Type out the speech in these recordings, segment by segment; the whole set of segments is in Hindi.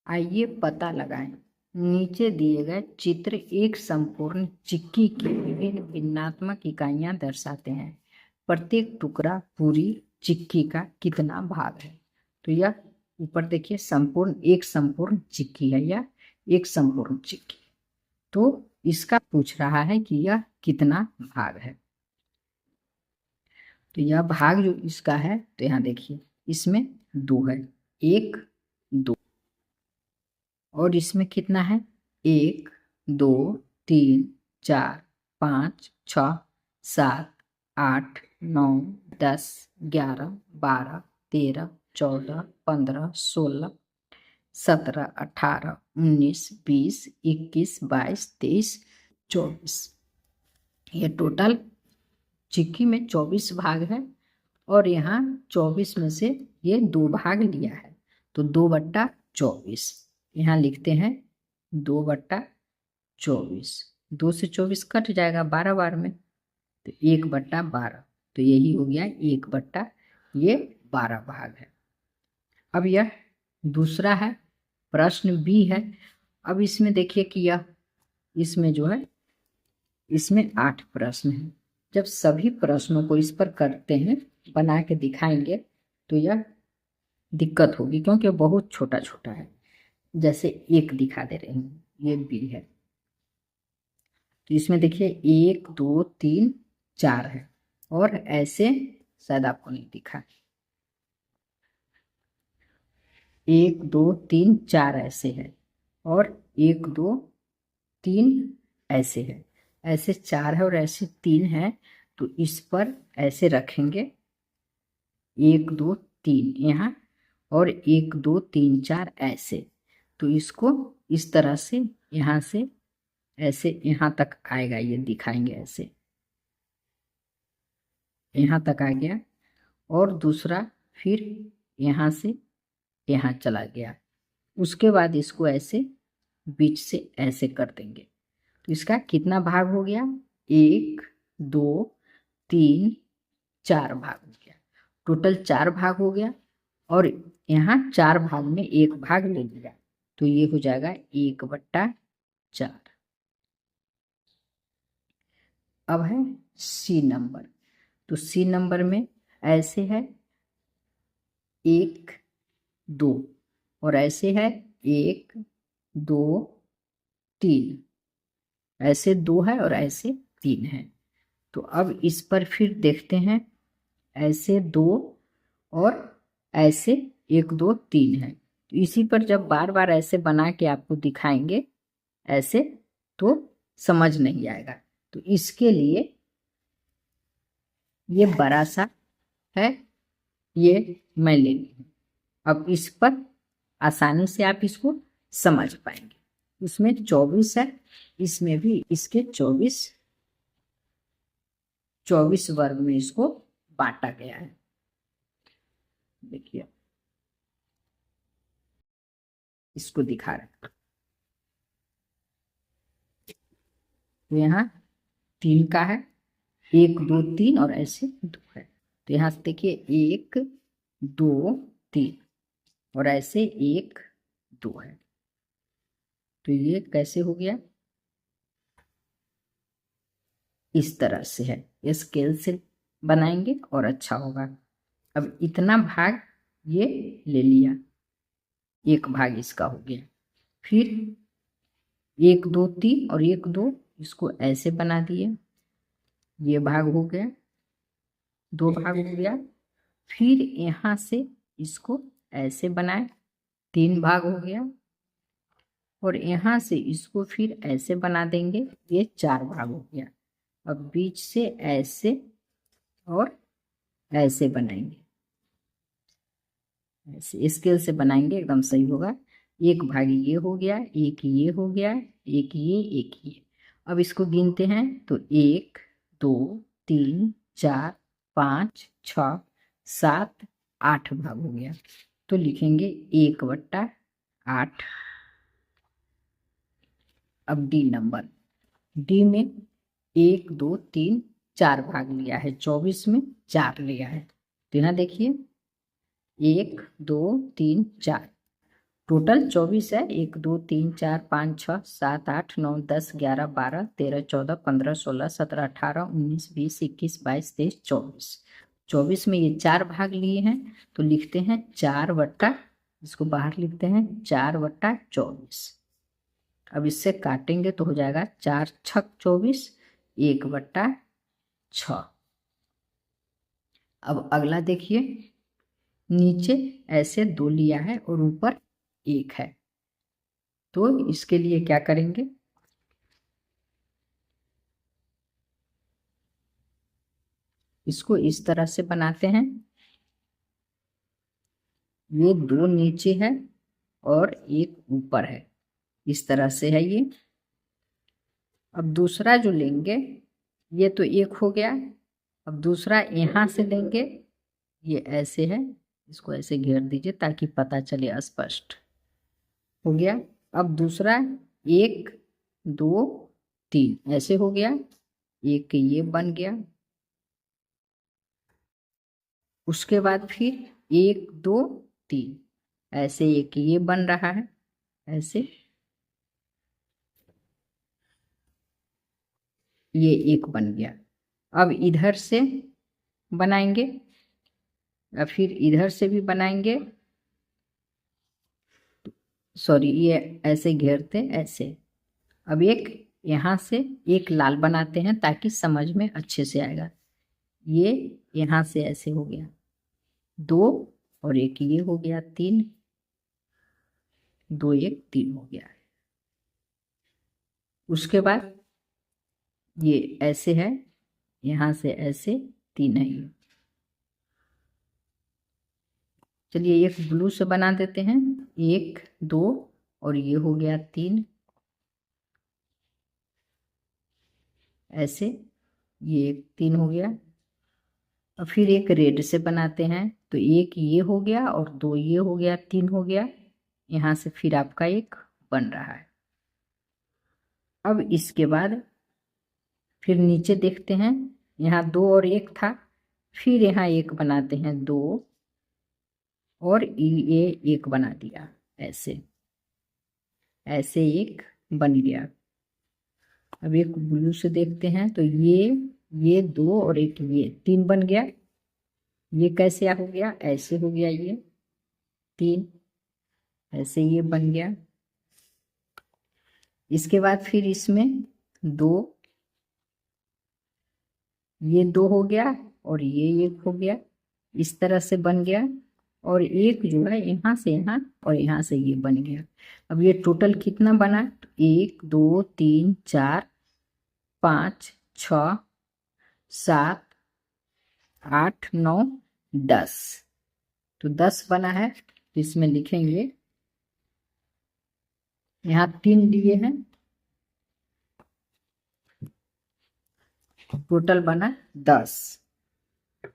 आइए पता लगाएं। नीचे दिए गए चित्र एक संपूर्ण चिक्की की विभिन्न भिन्नात्मक इकाइयां दर्शाते हैं। प्रत्येक टुकड़ा पूरी चिक्की का कितना भाग है? तो यह ऊपर देखिए एक संपूर्ण चिक्की है, यह एक संपूर्ण चिक्की। तो इसका पूछ रहा है कि यह कितना भाग है। तो यह भाग जो इसका है, तो यहाँ देखिए इसमें 2 है, 1 2, और इसमें कितना है? 1 2 3 4 5 6 7 8 9 10 11 12 13 14 15 16 17 18 19 20 21 22 23 24। ये टोटल चिक्की में 24 भाग है और यहाँ 24 में से ये 2 भाग लिया है, तो 2/24 यहाँ लिखते हैं। 2/24, 2 से 24 कट जाएगा 12 बार में, तो 1/12, तो यही हो गया 1/12 भाग है। अब यह दूसरा है, प्रश्न बी है। अब इसमें देखिए कि यह इसमें जो है इसमें 8 प्रश्न हैं। जब सभी प्रश्नों को इस पर करते हैं, बना के दिखाएंगे, तो यह दिक्कत होगी क्योंकि बहुत छोटा छोटा है। जैसे 1 दिखा दे रहे हैं, ये बी है, तो इसमें देखिए 1 2 3 4 है, और ऐसे शायद आपको नहीं दिखा, 1 2 3 4 ऐसे है, और 1 2 3 ऐसे है, ऐसे 4 है और ऐसे 3 है। तो इस पर ऐसे रखेंगे 1 2 3 यहाँ, और 1 2 3 4 ऐसे। तो इसको इस तरह से यहाँ से ऐसे यहाँ तक आएगा, ये दिखाएंगे ऐसे यहाँ तक आ गया, और दूसरा फिर यहाँ से यहाँ चला गया। उसके बाद इसको ऐसे बीच से ऐसे कर देंगे, तो इसका कितना भाग हो गया? 1 2 3 4 भाग हो गया। टोटल 4 भाग हो गया, और यहाँ 4 भाग में 1 भाग ले लिया, तो ये हो जाएगा 1/4। अब है सी नंबर। तो सी नंबर में ऐसे है 1 2, और ऐसे है 1 2 3, ऐसे 2 है और ऐसे 3 है। तो अब इस पर फिर देखते हैं, ऐसे 2 और ऐसे 1 2 3 है। तो इसी पर जब बार बार ऐसे बना के आपको दिखाएंगे ऐसे, तो समझ नहीं आएगा। तो इसके लिए ये बड़ा सा है, ये मैं ले ली हूँ। अब इस पर आसानी से आप इसको समझ पाएंगे। इसमें 24 है, इसमें भी इसके 24 वर्ग में इसको बांटा गया है। देखिए इसको दिखा रहे हैं, तो यहाँ 3 का है, 1 2 3 और ऐसे 2 है। तो यहाँ से देखिए 1 2 3 और ऐसे 1 2 है। तो ये कैसे हो गया? इस तरह से है, स्केल से बनाएंगे और अच्छा होगा। अब इतना भाग ये ले लिया, 1 भाग इसका हो गया। फिर 1 2 3 और 1 2 इसको ऐसे बना दिए, ये भाग हो गया, 2 भाग हो गया। फिर यहाँ से इसको ऐसे बनाए, 3 भाग हो गया, और यहाँ से इसको फिर ऐसे बना देंगे, ये 4 भाग हो गया। अब बीच से ऐसे और ऐसे बनाएंगे, ऐसे स्केल से बनाएंगे, एकदम सही होगा। 1 भाग ये हो गया, 1 ये हो गया, 1 ये 1 ये। अब इसको गिनते हैं, तो 1 2 3 4 5 6 7 8 भाग हो गया। तो लिखेंगे 1/8। अब डी नंबर, डी में 1 2 3 4 भाग लिया है, 24 में 4 लिया है। तो यहाँ देखिए 1 2 3 4, टोटल 24 है। 1 2 3 4 5 6 7 8 9 10 11 12 13 14 15 16 17 18 19 20 21 22 23 24। 24 में ये 4 भाग लिए हैं तो लिखते हैं 4 बट्टा, इसको बाहर लिखते हैं 4 बट्टा 24। अब इससे काटेंगे तो हो जाएगा 4 छक 24, 1 बट्टा 6। अब अगला देखिए, नीचे ऐसे 2 लिया है और ऊपर 1 है, तो इसके लिए क्या करेंगे, इसको इस तरह से बनाते हैं। ये 2 नीचे है और 1 ऊपर है, इस तरह से है ये। अब दूसरा जो लेंगे, ये तो 1 हो गया। अब दूसरा यहाँ से लेंगे, ये ऐसे है, इसको ऐसे घेर दीजिए ताकि पता चले स्पष्ट। हो गया। अब दूसरा 1 2 3 ऐसे हो गया, एक ये बन गया। उसके बाद फिर 1 2 3 ऐसे एक ये बन रहा है, ऐसे ये एक बन गया। अब इधर से बनाएंगे, या फिर इधर से भी बनाएंगे, सॉरी ये ऐसे घेरते ऐसे। अब एक यहाँ से एक लाल बनाते हैं ताकि समझ में अच्छे से आएगा। ये यहाँ से ऐसे हो गया 2 और एक ये हो गया 3, 2 1 3 हो गया। उसके बाद ये ऐसे है, यहाँ से ऐसे 3 है ये। चलिए एक ब्लू से बना देते हैं, 1 2 और ये हो गया 3 ऐसे, ये 3 हो गया। और फिर एक रेड से बनाते हैं, तो 1 ये हो गया और 2 ये हो गया, 3 हो गया। यहाँ से फिर आपका एक बन रहा है। अब इसके बाद फिर नीचे देखते हैं, यहाँ 2 और 1 था, फिर यहाँ 1 बनाते हैं 2 और ये 1 बना दिया, ऐसे ऐसे 1 बन गया। अब एक ब्लू से देखते हैं, तो ये 2 और एक ये 3 बन गया। ये कैसे हो गया, ऐसे हो गया, ये 3 ऐसे ये बन गया। इसके बाद फिर इसमें 2, ये 2 हो गया और ये 1 हो गया, इस तरह से बन गया। और एक जो है यहाँ से यहाँ और यहाँ से ये बन गया। अब ये टोटल कितना बना, तो 1 2 3 4 5 6 7 8 9 10, तो 10 बना है। तो इसमें लिखेंगे, यहाँ 3 लिए हैं, टोटल बना 10,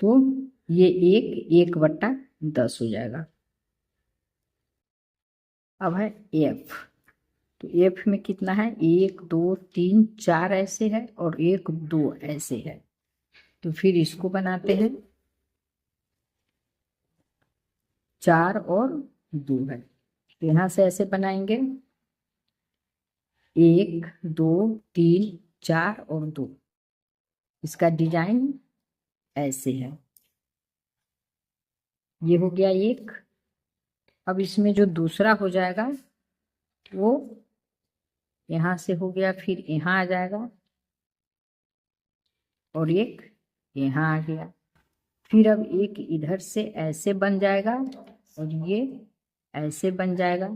तो ये 1 बट्टा 10 हो जाएगा। अब है एफ, तो एफ में कितना है, 1 2 3 4 ऐसे है और 1 2 ऐसे है। तो फिर इसको बनाते हैं, 4 और 2 है, तो यहाँ से ऐसे बनाएंगे, 1 2 3 4 और 2। इसका डिजाइन ऐसे है, ये हो गया 1। अब इसमें जो दूसरा हो जाएगा वो यहाँ से हो गया, फिर यहाँ आ जाएगा और एक यहाँ आ गया। फिर अब एक इधर से ऐसे बन जाएगा और ये ऐसे बन जाएगा।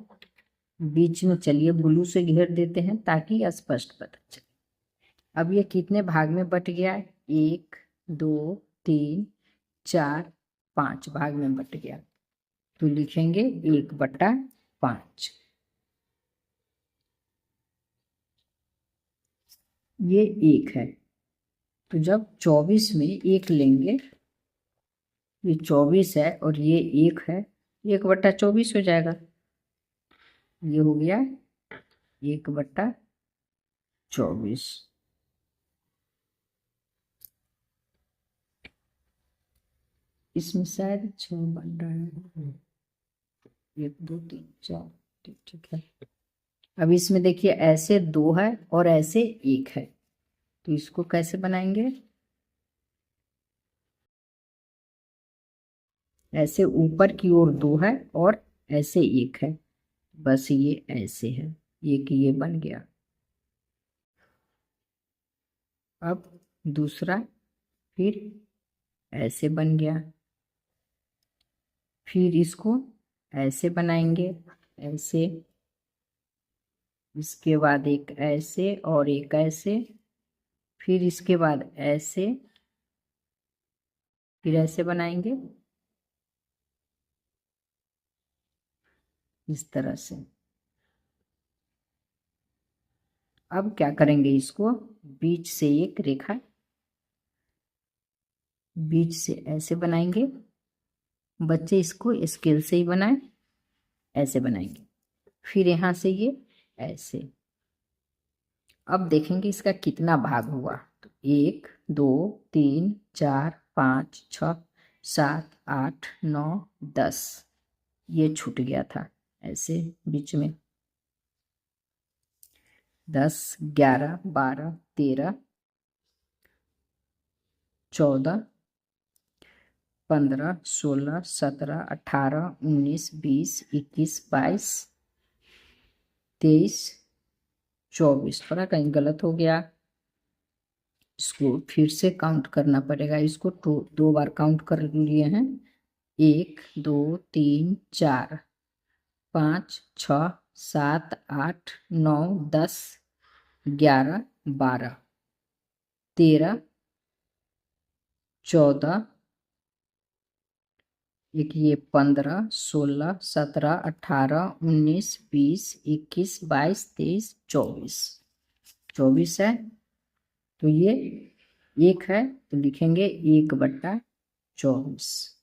बीच में चलिए ब्लू से घेर देते हैं ताकि स्पष्ट पता चले। अब ये कितने भाग में बट गया है, 1 2 3 4 5 भाग में बट गया, तो लिखेंगे 1 बट्टा 5। ये 1 है, तो जब 24 में 1 लेंगे, ये 24 है और ये 1 है, 1 बट्टा 24 हो जाएगा। ये हो गया 1 बट्टा 24। इसमें शायद 6 बन रहा है, 1 2 3 4 ठीक है। अब इसमें देखिए ऐसे 2 है और ऐसे 1 है, तो इसको कैसे बनाएंगे? ऐसे ऊपर की ओर 2 है और ऐसे 1 है, बस ये ऐसे है, ये बन गया। अब दूसरा फिर ऐसे बन गया, फिर इसको ऐसे बनाएंगे, ऐसे, इसके बाद एक ऐसे और एक ऐसे, फिर इसके बाद ऐसे, फिर ऐसे बनाएंगे इस तरह से। अब क्या करेंगे, इसको बीच से एक रेखा, बीच से ऐसे बनाएंगे। बच्चे इसको स्केल से ही बनाएं, ऐसे बनाएंगे, फिर यहाँ से ये ऐसे। अब देखेंगे इसका कितना भाग हुआ, तो 1 2 3 4 5 6 7 8 9 10, ये छूट गया था ऐसे बीच में। 10 11 12 13 14 15 16 17 18 19 20 21 22 23 24। थोड़ा कहीं गलत हो गया, इसको फिर से काउंट करना पड़ेगा। इसको 2 बार काउंट कर लिए हैं, 1 2 3 4 5 6 7 8 9 10 11 12 13 14, एक ये 15 16 17 18 19 20 21 22 23 24, 24 है, तो ये 1 है, तो लिखेंगे 1/24।